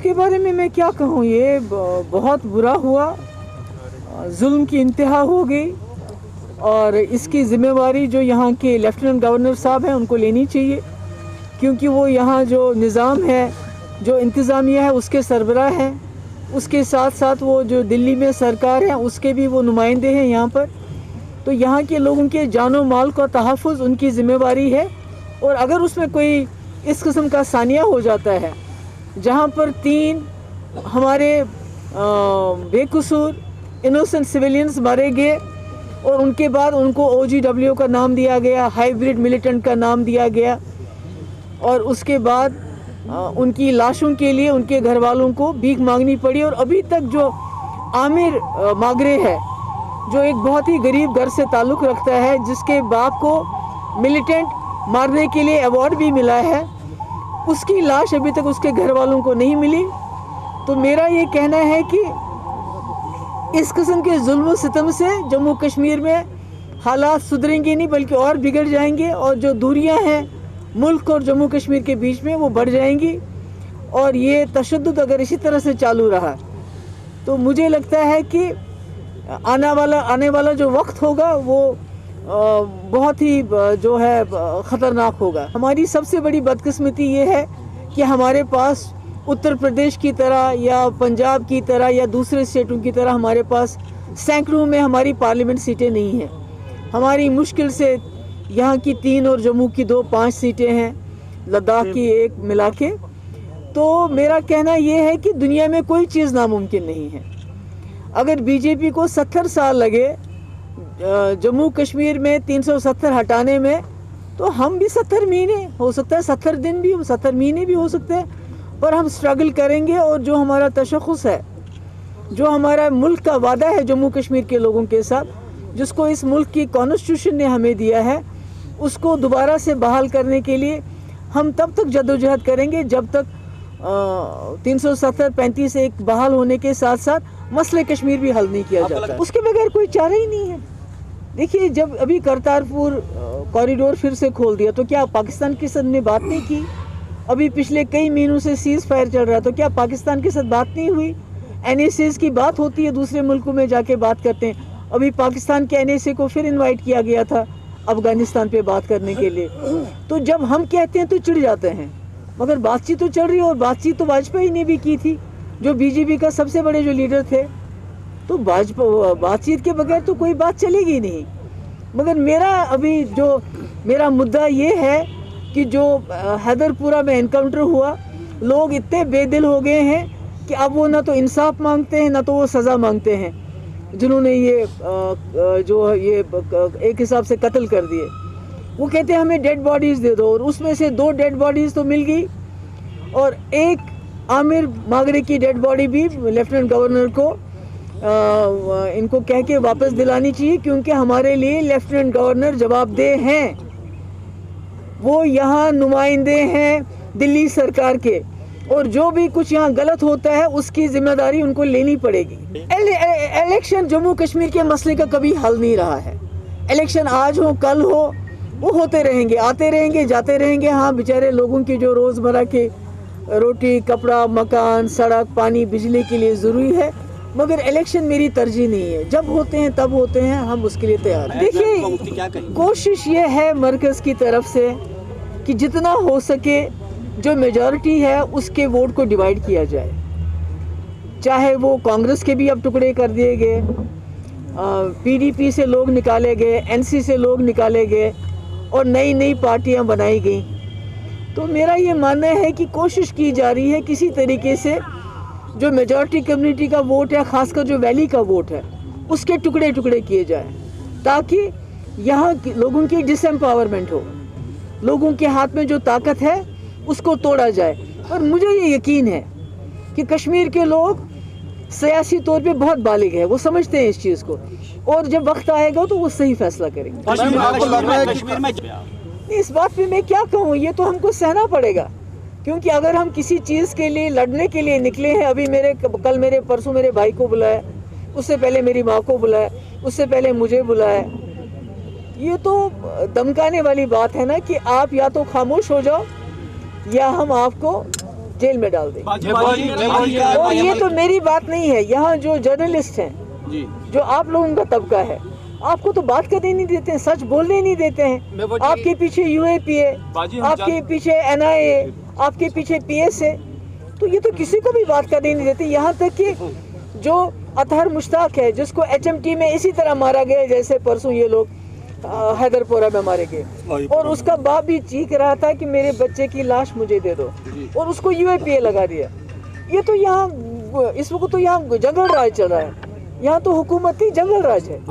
इसके बारे में मैं क्या कहूँ, ये बहुत बुरा हुआ, जुल्म की इंतहा हो गई और इसकी ज़िम्मेवारी जो यहाँ के लेफ्टिनेंट गवर्नर साहब हैं उनको लेनी चाहिए, क्योंकि वो यहाँ जो निज़ाम है, जो इंतज़ामिया है उसके सरबराह हैं। उसके साथ साथ वो जो दिल्ली में सरकार है उसके भी वो नुमाइंदे हैं यहाँ पर। तो यहाँ के लोगों के जानो माल का तहफ़्फ़ुज़ उनकी ज़िम्मेवारी है। और अगर उसमें कोई इस किस्म का सानिया हो जाता है जहाँ पर 3 हमारे बेकसूर इनोसेंट सिविलियंस मारे गए और उनके बाद उनको OGW का नाम दिया गया, हाइब्रिड मिलिटेंट का नाम दिया गया, और उसके बाद उनकी लाशों के लिए उनके घर वालों को भीख मांगनी पड़ी। और अभी तक जो आमिर मागरे है, जो एक बहुत ही गरीब घर से ताल्लुक़ रखता है, जिसके बाप को मिलिटेंट मारने के लिए अवार्ड भी मिला है, उसकी लाश अभी तक उसके घर वालों को नहीं मिली। तो मेरा ये कहना है कि इस किस्म के जुल्म सितम से जम्मू कश्मीर में हालात सुधरेंगे नहीं बल्कि और बिगड़ जाएंगे, और जो दूरियां हैं मुल्क और जम्मू कश्मीर के बीच में वो बढ़ जाएंगी। और ये तशद्दुद अगर इसी तरह से चालू रहा तो मुझे लगता है कि आने वाला जो वक्त होगा वो बहुत ही जो है ख़तरनाक होगा। हमारी सबसे बड़ी बदकिस्मती ये है कि हमारे पास उत्तर प्रदेश की तरह या पंजाब की तरह या दूसरे स्टेटों की तरह हमारे पास सैकड़ों में हमारी पार्लियामेंट सीटें नहीं हैं। हमारी मुश्किल से यहाँ की 3 और जम्मू की 2 5 सीटें हैं, लद्दाख की 1 मिला के। तो मेरा कहना ये है कि दुनिया में कोई चीज़ नामुमकिन नहीं है। अगर बीजेपी को 70 साल लगे जम्मू कश्मीर में 370 हटाने में, तो हम भी 70 महीने हो सकता है, 70 दिन भी, 70 महीने भी हो सकते हैं, पर हम स्ट्रगल करेंगे। और जो हमारा तशख़्ख़ुस है, जो हमारा मुल्क का वादा है जम्मू कश्मीर के लोगों के साथ, जिसको इस मुल्क की कॉन्स्टिट्यूशन ने हमें दिया है, उसको दोबारा से बहाल करने के लिए हम तब तक जद्दोजहद करेंगे जब तक 370-35 एक बहाल होने के साथ साथ मसले कश्मीर भी हल नहीं किया जाता। उसके बगैर कोई चारा ही नहीं है। देखिए, जब अभी करतारपुर कॉरिडोर फिर से खोल दिया तो क्या पाकिस्तान के साथ ने बात नहीं की? अभी पिछले कई महीनों से सीज़ फायर चल रहा, तो क्या पाकिस्तान के साथ बात नहीं हुई? NSAs की बात होती है, दूसरे मुल्कों में जाके बात करते हैं। अभी पाकिस्तान के NSA को फिर इनवाइट किया गया था अफ़गानिस्तान पे बात करने के लिए। तो जब हम कहते हैं तो चिढ़ जाते हैं, मगर बातचीत तो चल रही है। और बातचीत तो वाजपेयी ने भी की थी, जो BJP का सबसे बड़े जो लीडर थे। तो बातचीत के बगैर तो कोई बात चलेगी नहीं। मगर मेरा मुद्दा ये है कि जो हैदरपुरा में एनकाउंटर हुआ, लोग इतने बेदिल हो गए हैं कि अब वो ना तो इंसाफ मांगते हैं ना तो वो सज़ा मांगते हैं, जिन्होंने ये एक हिसाब से कत्ल कर दिए। वो कहते हैं हमें डेड बॉडीज़ दे दो, और उसमें से 2 डेड बॉडीज़ तो मिल गई, और एक आमिर मागरे की डेड बॉडी भी लेफ्टिनेंट गवर्नर को इनको कह के वापस दिलानी चाहिए, क्योंकि हमारे लिए लेफ्टिनेंट गवर्नर जवाबदेह हैं। वो यहाँ नुमाइंदे हैं दिल्ली सरकार के, और जो भी कुछ यहाँ गलत होता है उसकी जिम्मेदारी उनको लेनी पड़ेगी। इलेक्शन जम्मू कश्मीर के मसले का कभी हल नहीं रहा है। इलेक्शन आज हो कल हो, वो होते रहेंगे, आते रहेंगे, जाते रहेंगे। हाँ, बेचारे लोगों की जो रोज़मर्रा के रोटी, कपड़ा, मकान, सड़क, पानी, बिजली के लिए ज़रूरी है, मगर इलेक्शन मेरी तरजीह नहीं है। जब होते हैं तब होते हैं, हम उसके लिए तैयार हैं। देखिए, कोशिश ये है मरकज़ की तरफ से कि जितना हो सके जो मेजॉरिटी है उसके वोट को डिवाइड किया जाए। चाहे वो कांग्रेस के भी अब टुकड़े कर दिए गए, PDP से लोग निकाले गए, NC से लोग निकाले गए, और नई नई पार्टियां बनाई गई। तो मेरा ये मानना है कि कोशिश की जा रही है किसी तरीके से जो मेजॉरिटी कम्युनिटी का वोट है, खासकर जो वैली का वोट है, उसके टुकड़े टुकड़े किए जाएं, ताकि यहाँ लोगों की डिसएम्पावरमेंट हो, लोगों के हाथ में जो ताकत है उसको तोड़ा जाए। और मुझे ये यकीन है कि कश्मीर के लोग सियासी तौर पे बहुत बालिग है, वो समझते हैं इस चीज़ को, और जब वक्त आएगा तो वो सही फैसला करेंगे। इस बात पे मैं क्या कहूँ, ये तो हमको सहना पड़ेगा, क्योंकि अगर हम किसी चीज़ के लिए लड़ने के लिए निकले हैं, अभी परसों मेरे भाई को बुलाया, उससे पहले मेरी माँ को बुलाया, उससे पहले मुझे बुलाया, ये तो धमकाने वाली बात है ना कि आप या तो खामोश हो जाओ या हम आपको जेल में डाल दें। और ये तो मेरी बात नहीं है, यहाँ जो जर्नलिस्ट हैं, जो आप लोगों का तबका है, आपको तो बात करने नहीं देते हैं, सच बोलने नहीं देते हैं। आपके पीछे UAPA, आपके पीछे NIA, आपके पीछे PSA, तो ये तो किसी को भी बात करने नहीं देते। यहाँ तक कि जो अतहर मुश्ताक है, जिसको HMT में इसी तरह मारा गया जैसे परसों ये लोग हैदरपुरा में मारे गए, और उसका बाप भी चीख रहा था कि मेरे बच्चे की लाश मुझे दे दो, और उसको UAPA लगा दिया। ये तो यहाँ इस वक्त तो यहाँ जंगल राज चल रहा है, यहाँ तो हुकूमती जंगल राज है।